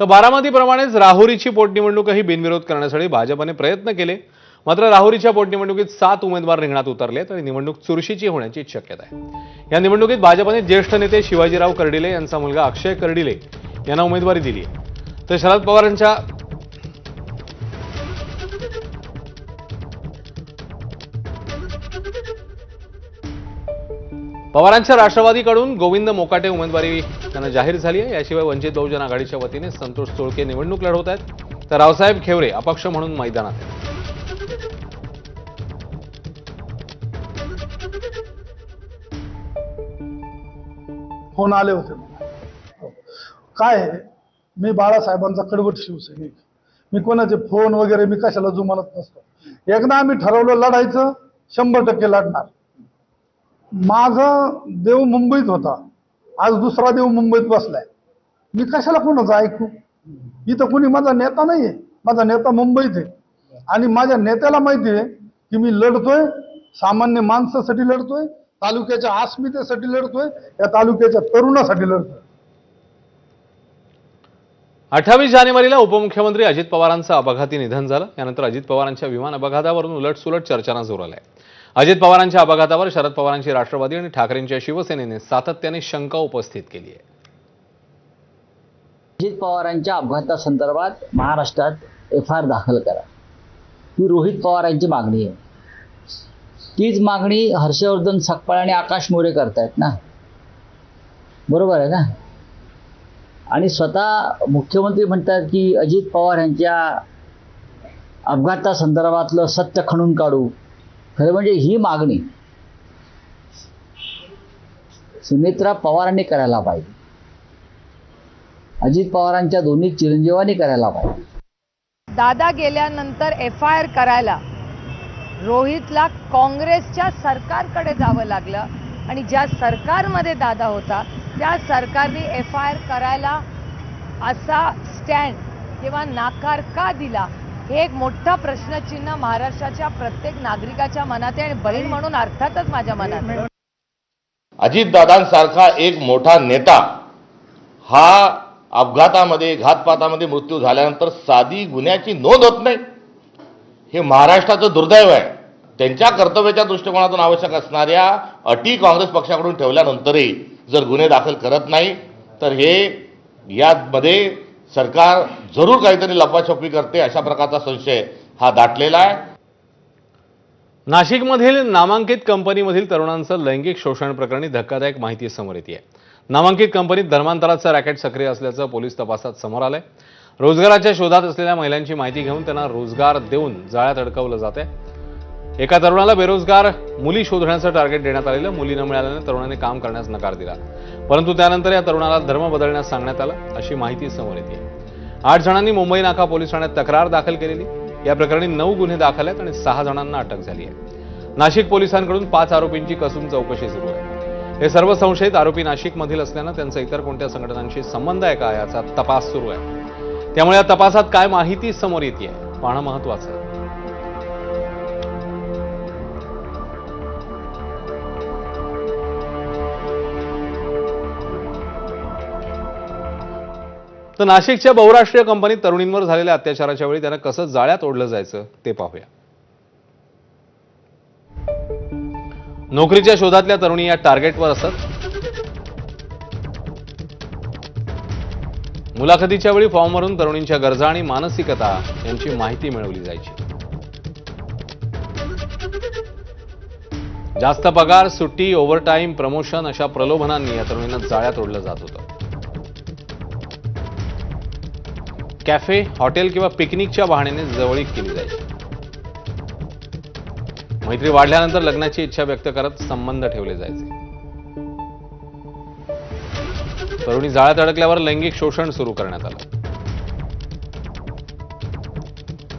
तर बारामतीप्रमाणेच राहुरीची पोटनिवडणूकही बिनविरोध करण्यासाठी भाजपने प्रयत्न केले. मात्र राहुरीच्या पोटनिवडणुकीत 7 उमेदवार रिंगणात उतरलेत आणि निवडणूक चुरशीची होण्याची शक्यता आहे. या निवडणुकीत भाजपने ज्येष्ठ नेते शिवाजीराव कर्डिले यांचा मुलगा अक्षय कर्डिले यांना उमेदवारी दिली आहे. तर शरद पवारांच्या राष्ट्रवादीकडून गोविंद मोकाटे उमेदवारी त्यांना जाहीर झाली आहे. याशिवाय वंचित बहुजन आघाडीच्या वतीने संतोष चोळके निवडणूक लढवत आहेत. तर रावसाहेब खेवरे अपक्ष म्हणून मैदानात आहेत. फोन आले होते मला. काय आहे, मी बाळासाहेबांचा कडवट शिवसैनिक. मी कोणाचे फोन वगैरे मी कशाला जुमानत नसतो. एकदा आम्ही ठरवलं लढायचं, 100% लढणार. माझा देव मुंबईत होता, आज दुसरा देव मुंबईत बसलाय. मी कशाला कोणाचं ऐकू? इथं कोणी माझा नेता नाहीये, माझा नेता मुंबईत आहे. आणि माझ्या नेत्याला माहिती आहे की मी लढतोय, सामान्य माणसासाठी लढतोय, तालुक्याच्या अस्मितेसाठी लढतोय, या तालुक्याच्या तरुणासाठी लढतोय. 28 जानेवारीला उपमुख्यमंत्री अजित पवारांचं अपघाती निधन झालं. यानंतर अजित पवारांच्या विमान अपघातावरून उलटसुलट चर्चांना जोर आलाय. अजित पवारांच्या अपघातावर शरद पवारांची राष्ट्रवादी आणि ठाकरेंच्या शिवसेनेने सातत्याने शंका उपस्थित केली आहे. अजित पवारांच्या अपघातासंदर्भात महाराष्ट्रात FIR दाखल करा, ही रोहित पवारांची मागणी आहे. तीच मागणी हर्षवर्धन सकपाळ आणि आकाश मोरे करतायत ना, बरोबर आहे ना. आणि स्वतः मुख्यमंत्री म्हणतात की अजित पवार यांच्या अपघातासंदर्भातलं सत्य खणून काढू. खरं म्हणजे ही मागणी सुनेत्रा पवारांनी करायला पाहिजे, अजित पवारांच्या दोन्ही चिरंजीवांनी करायला पाहिजे. दादा गेल्यानंतर FIR करायला रोहितला काँग्रेसच्या सरकारकडे जावं लागलं आणि ज्या सरकारमध्ये दादा होता त्या सरकारने FIR करायला असा स्टँड किंवा नाकार का दिला, हे एक मोठा प्रश्नचिन्ह महाराष्ट्राच्या प्रत्येक नागरिकाच्या मनात आहे आणि बहीण म्हणून अर्थातच माझ्या मनात आहे. अजितदादांसारखा एक मोठा नेता हा अपघातामध्ये घातपातामध्ये मृत्यू झाल्यानंतर साधी गुन्ह्याची नोंद होत नाही, हे महाराष्ट्राचं दुर्दैव आहे. त्यांच्या कर्तव्याच्या दृष्टिकोनातून आवश्यक असणाऱ्या अटी काँग्रेस पक्षाकडून ठेवल्यानंतरही जर गुन्हे दाखल करत नाही तर हे यामध्ये सरकार जरूर काहीतरी लपाछपी करते, अशा प्रकारचा संशय हा दाटलेला आहे. नाशिकमधील नामांकित कंपनीमधील तरुणांचं लैंगिक शोषण प्रकरणी धक्कादायक माहिती समोर येते आहे. नामांकित कंपनीत धर्मांतराचं रॅकेट सक्रिय असल्याचं पोलीस तपासात समोर आलंय. रोजगाराच्या शोधात असलेल्या महिलांची माहिती घेऊन त्यांना रोजगार देऊन जाळ्यात अडकवलं जाते. एका तरुणाला बेरोजगार मुली शोधण्याचं टार्गेट देण्यात आलेलं. मुली न मिळाल्याने तरुणाने काम करण्यास नकार दिला, परंतु त्यानंतर या तरुणाला धर्म बदलण्यास सांगण्यात आलं, अशी माहिती समोर येते. 8 जणांनी मुंबई नाका पोलीस ठाण्यात तक्रार दाखल केलेली. या प्रकरणी 9 गुन्हे दाखल आहेत आणि 6 जणांना अटक झाली आहे. नाशिक पोलिसांकडून 5 आरोपींची कसून चौकशी सुरू आहे. हे सर्व संशयित आरोपी नाशिकमधील असल्यानं त्यांचा इतर कोणत्या संघटनांशी संबंध आहे का याचा तपास सुरू आहे. त्यामुळे या तपासात काय माहिती समोर येते पाहणं महत्वाचं आहे. तर नाशिकच्या बहुराष्ट्रीय कंपनीत तरुणींवर झालेल्या अत्याचाराच्या वेळी त्यांना कसं जाळ्यात ओढलं जायचं ते पाहूया. नोकरीच्या शोधातल्या तरुणी या टार्गेटवर असत. मुलाखतीच्या वेळी फॉर्मवरून तरुणींच्या गरजा आणि मानसिकता यांची माहिती मिळवली जायची. जास्त पगार, सुट्टी, ओव्हरटाईम, प्रमोशन अशा प्रलोभनांनी या तरुणींना जाळ्यात ओढलं जात होतं. कॅफे, हॉटेल किंवा पिकनिकच्या बहाण्याने जवळीक केली जायची. मैत्री वाढल्यानंतर लग्नाची इच्छा व्यक्त करत संबंध ठेवले जायचे. तरुणी जाळ्यात अडकल्यावर लैंगिक शोषण सुरू करण्यात आलं.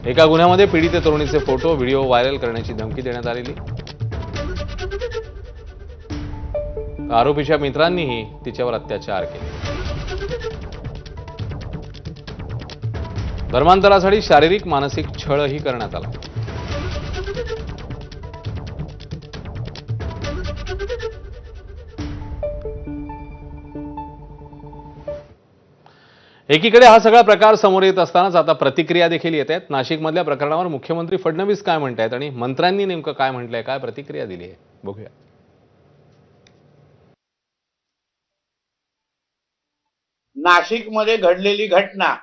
एका गुन्ह्यामध्ये पीडित तरुणीचे फोटो, व्हिडिओ व्हायरल करण्याची धमकी देण्यात आलेली. आरोपीच्या मित्रांनीही तिच्यावर अत्याचार केले. धर्मांतरासाठी शारीरिक मानसिक छळही करण्यात आला. एकीकडे हा सगळा प्रकार समोर येत असतानाच आता प्रतिक्रिया देखील येत आहेत. नाशिकमधल्या प्रकरणावर मुख्यमंत्री फडणवीस काय म्हणतायत आणि मंत्र्यांनी नेमकं काय म्हटलंय, काय प्रतिक्रिया दिली आहे, बघूया. नाशिकमध्ये घडलेली घटना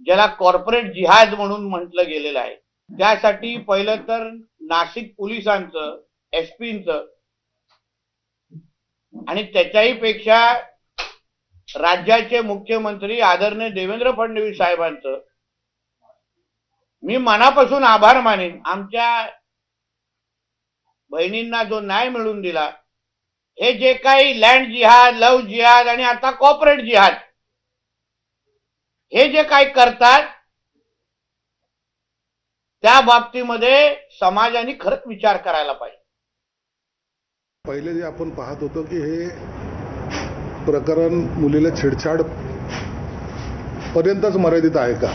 ज्याला कॉर्पोरेट जिहाद म्हणून म्हटलं गेलेलं आहे, त्यासाठी पहिलं तर नाशिक पोलिसांचं, एसपींचं आणि त्याच्याही पेक्षा राज्याचे मुख्यमंत्री आदरणीय देवेंद्र फडणवीस साहेबांचं मी मनापासून आभार मानेन. आमच्या बहिणींना जो न्याय मिळवून दिला, हे जे काही लँड जिहाद, लव्ह जिहाद आणि आता कॉर्पोरेट जिहाद हे जे काही करतात, त्या बाबतीमध्ये समाजाने खरंच विचार करायला पाहिजे. पहिले जे आपण पाहत होतो की हे प्रकरण मुलीला छेडछाड पर्यंतच मर्यादित आहे का,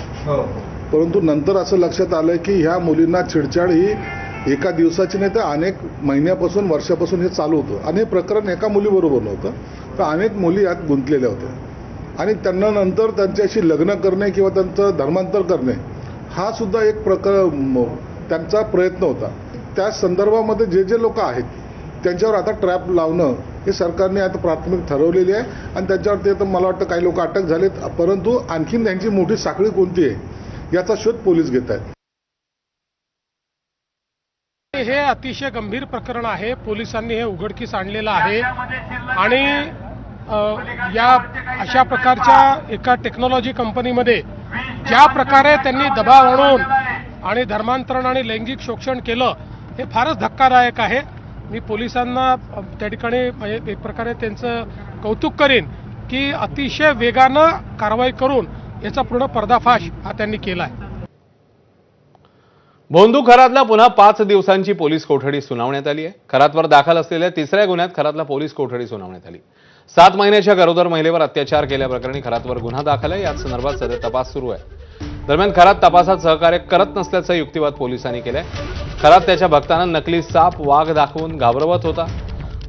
परंतु नंतर असं लक्षात आलं की ह्या मुलींना छेडछाड ही एका दिवसाची नाही तर अनेक महिन्यापासून, वर्षापासून हे चालू होतं. आणि हे प्रकरण एका मुलीबरोबर नव्हतं, तर अनेक मुली यात गुंतलेल्या होत्या आणि त्यांना नंतर त्यांच्याशी लग्न करणे किंवा त्यांचं धर्मांतर करणे हा सुद्धा एक त्यांचा प्रयत्न होता. त्या संदर्भामध्ये जे जे लोक आहेत त्यांच्यावर आता ट्रॅप लावणं हे सरकारने आता प्राथमिक ठरवलेली आहे आणि त्याच्यावर ते तर मला वाटतं काही लोक अटक झालेत, परंतु आणखीन त्यांची मोठी साखळी कोणती आहे याचा शोध पोलीस घेत आहेत. हे अतिशय गंभीर प्रकरण आहे. पोलिसांनी हे उघडकीस आणलेलं आहे आणि या अशा प्रकारच्या एका टेक्नॉलॉजी कंपनीमध्ये ज्या प्रकारे त्यांनी दबाव आणून आणि धर्मांतरण आणि लैंगिक शोषण केलं, हे फारच धक्कादायक आहे. मी पोलिसांना त्या ठिकाणी एक प्रकारे त्यांचं कौतुक करेन की अतिशय वेगानं कारवाई करून याचा पूर्ण पर्दाफाश हा त्यांनी केला आहे. भोंदू खरातला पुन्हा 5 दिवसांची पोलीस कोठडी सुनावण्यात आली आहे. खरातवर दाखल असलेल्या 3ऱ्या गुन्ह्यात खरातला पोलीस कोठडी सुनावण्यात आली. 7 महिन्याच्या गरोदर महिलेवर अत्याचार केल्याप्रकरणी खरातवर गुन्हा दाखल आहे. याच संदर्भात सध्या तपास सुरू आहे. दरम्यान खरात तपासात सहकार्य करत नसल्याचा युक्तिवाद पोलिसांनी केलाय. खरात त्याच्या भक्तांना नकली साप, वाघ दाखवून घाबरवत होता.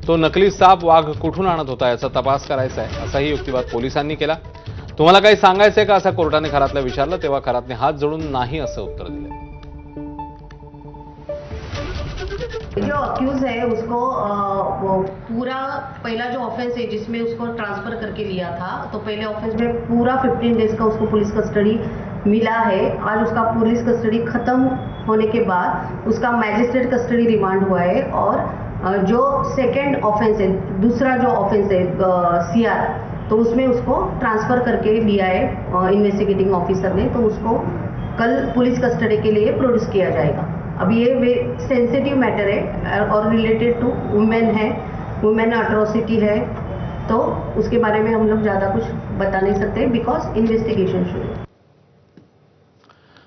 तो नकली साप, वाघ कुठून आणत होता याचा तपास करायचा आहे, असाही युक्तिवाद पोलिसांनी केला. तुम्हाला काही सांगायचंय का, असं कोर्टाने खरातला विचारलं तेव्हा खरातने हात जोडून नाही असं उत्तर दिलं. जो अक्यूज है उसको वो पूरा पहला जो ऑफेंस है जिसमें उसको ट्रांसफर करके लिया था, तो पहले ऑफेंस में पूरा 15 डेज का उसको पुलिस कस्टडी मिला है. आज उसका पुलिस कस्टडी खत्म होने के बाद उसका मैजिस्ट्रेट कस्टडी रिमांड हुआ है. और जो सेकंड ऑफेंस है, दूसरा जो ऑफेंस है सीआर, तो उसमें उसको ट्रांसफर करके लिया है इन्वेस्टिगेटिंग ऑफिसर ने. तो उसको कल पुलिस कस्टडी के लिए प्रोड्यूस किया जाएगा. अब ये सेंसिटिव मैटर है और रिलेटेड टू वुमेन है, वुमेन अट्रॉसिटी है, तो उसके बारे में हम लोग ज़्यादा कुछ बता नहीं सकते बिकॉज इन्वेस्टिगेशन शुरू है.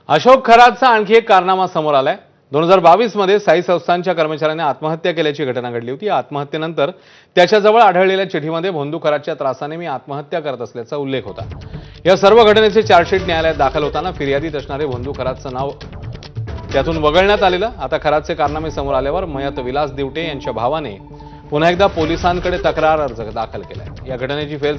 अशोक खरातचा आणखी एक कारनामा समोर आलाय. 2022 मध्ये साई संस्थांच्या कर्मचाऱ्याने आत्महत्या केल्याची घटना घडली होती. आत्महत्येनंतर त्याच्याजवळ आढळलेल्या चिठ्ठीमध्ये भोंदू खरातच्या त्रासाने मी आत्महत्या करत असल्याचा उल्लेख होता. या सर्व घटनेचे चार्जशीट न्यायालयात दाखल होताना फिर्यादीत असणारे भोंदू खरातचं नाव त्यातून वगळण्यात आलेलं. आता खरातचे कारनामे समोर आल्यावर मयत विलास दिवटे यांच्या भावाने पुन्हा एकदा पोलिसांकडे तक्रार अर्ज दाखल केलाय. या घटनेची फेर